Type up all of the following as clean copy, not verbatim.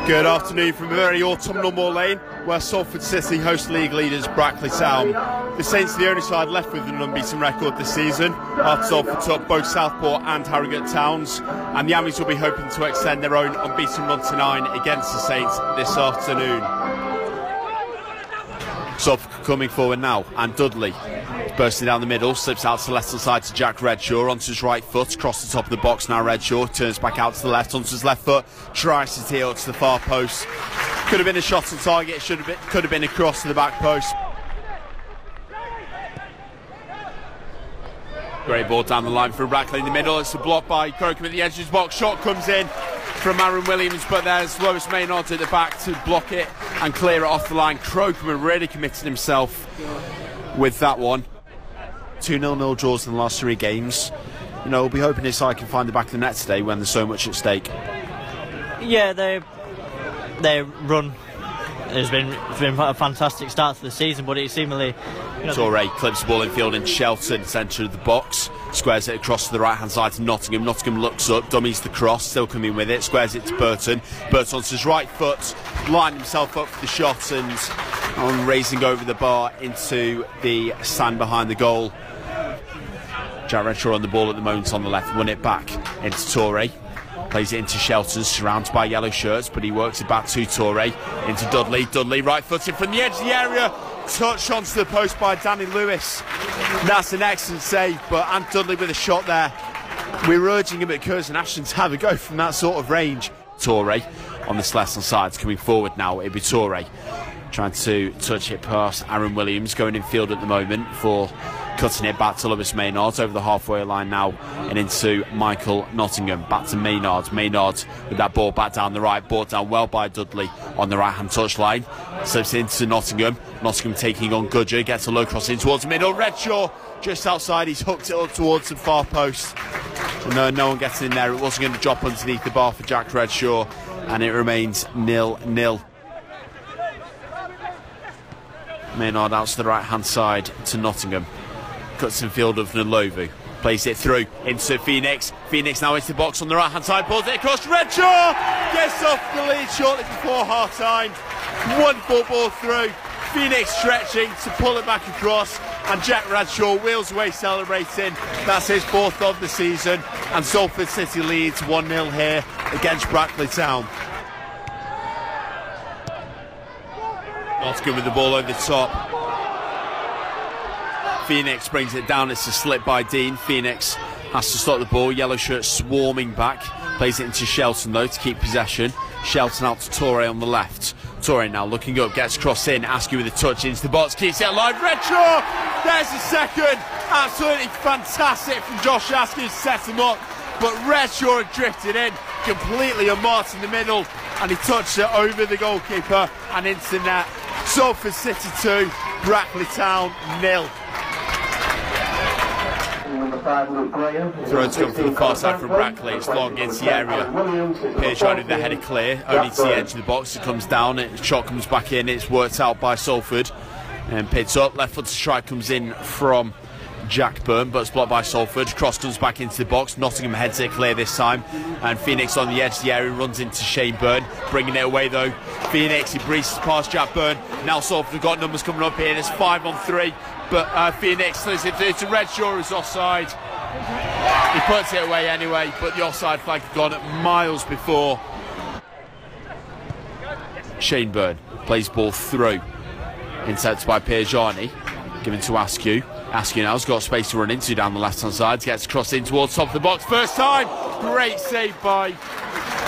Good afternoon from a very autumnal Moor Lane, where Salford City host league leaders Brackley Town. The Saints are the only side left with an unbeaten record this season, after Salford took both Southport and Harrogate Towns, and the Ammies will be hoping to extend their own unbeaten run to 9 against the Saints this afternoon. Salford coming forward now, and Dudley bursting down the middle, slips out to the left hand side to Jack Redshaw, onto his right foot, across the top of the box now. Redshaw turns back out to the left, onto his left foot, tries to tee up to the far post. Could have been a shot on target, could have been a cross to the back post. Great ball down the line from Brackley in the middle. It's a block by Crocombe at the edge of his box. Shot comes in from Aaron Williams, but there's Lewis Maynard at the back to block it and clear it off the line. Crocombe really committed himself with that one. 2 0-0 draws in the last 3 games. You know, we'll be hoping this side can find the back of the net today when there's so much at stake. Yeah, their run has been a fantastic start to the season, but it seemingly... Torre clips the ball in field in Shelton, centre of the box, squares it across to the right hand side to Nottingham. Nottingham looks up, dummies the cross, still coming with it, squares it to Burton. Burton onto his right foot, lined himself up for the shot and raising over the bar into the stand behind the goal. Jack Redshaw on the ball at the moment on the left, won it back into Torre. Plays it into Shelton, surrounded by yellow shirts, but he works it back to Torre, into Dudley. Dudley right footed from the edge of the area, touched onto the post by Danny Lewis. That's an excellent save, but Ant Dudley with a shot there. We're urging him at Curzon Ashton to have a go from that sort of range. Torre on this left hand side, coming forward now. It'll be Torre trying to touch it past Aaron Williams, going in field at the moment for cutting it back to Lewis Maynard over the halfway line now and into Michael Nottingham. Back to Maynard. Maynard with that ball back down the right, brought down well by Dudley on the right hand touchline. Slips into Nottingham. Nottingham taking on Gudger, gets a low cross in towards the middle. Redshaw just outside, he's hooked it up towards the far post. No one gets in there. It wasn't going to drop underneath the bar for Jack Redshaw, and it remains 0-0. Maynard out to the right hand side to Nottingham. Cuts in field of Nolovu. Plays it through into Phoenix. Phoenix now into the box on the right hand side. Pulls it across. Redshaw gets off the lead shortly before half time. Wonderful ball through. Phoenix stretching to pull it back across. And Jack Redshaw wheels away celebrating. That's his 4th of the season. And Salford City leads 1-0 here against Brackley Town. Nottingham with the ball over the top. Phoenix brings it down. It's a slip by Dean. Phoenix has to stop the ball. Yellow shirt swarming back. Plays it into Shelton though to keep possession. Shelton out to Torre on the left. Torre now looking up, gets cross in. Askew with a touch into the box, keeps it alive. Redshaw! There's the second. Absolutely fantastic from Josh Askew to set him up. But Redshaw had drifted in completely unmarked in the middle, and he touched it over the goalkeeper and into net. Salford City 2, Brackley Town 0. Throw to come from the far side from Brackley. It's long into the area. Pierce trying with the header clear, only to the edge of the box. It comes down, the shot comes back in. It's worked out by Salford and pits up. Left foot strike comes in from Jack Byrne, but it's blocked by Salford. Cross comes back into the box. Nottingham heads it clear this time, and Phoenix on the edge of the area runs into Shane Byrne, bringing it away though. Phoenix, he breezes past Jack Byrne. Now Salford have got numbers coming up here. There's 5 on 3, but Phoenix slits it through to Redshaw, who's offside. He puts it away anyway, but the offside flag had gone at miles before. Shane Byrne plays ball through, intercepted by Piergiani, given to Askew. Askew now's got space to run into down the left hand side, gets crossed in towards top of the box. First time, great save by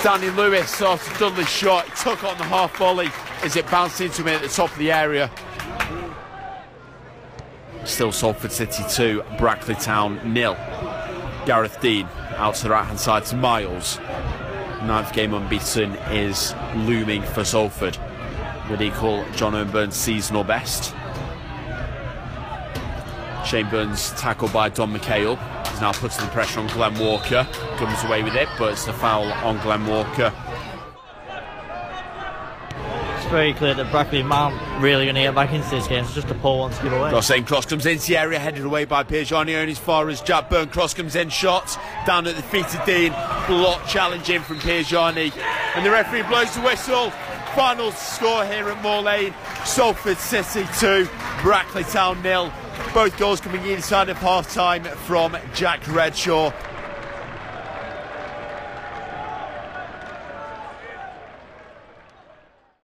Danny Lewis after Dudley's shot. He took on the half volley as it bounced into him at the top of the area. Still Salford City 2, Brackley Town 0. Gareth Dean out to the right hand side to Miles. 9th game unbeaten is looming for Salford. Would equal John Byrne's seasonal best. Shane Byrne's tackled by Don McHale. He's now putting the pressure on Glenn Walker. Comes away with it, but it's a foul on Glenn Walker. it's very clear that Brackley aren't really going to get back into this game. It's just a poor one to give away. Cross comes into the area, headed away by Piergiani, only as far as Jack Byrne. Cross comes in, shot down at the feet of Dean. Block challenge in from Piergiani, and the referee blows the whistle. Final score here at Moor Lane: Salford City 2, Brackley Town 0. Both goals coming inside of half time from Jack Redshaw.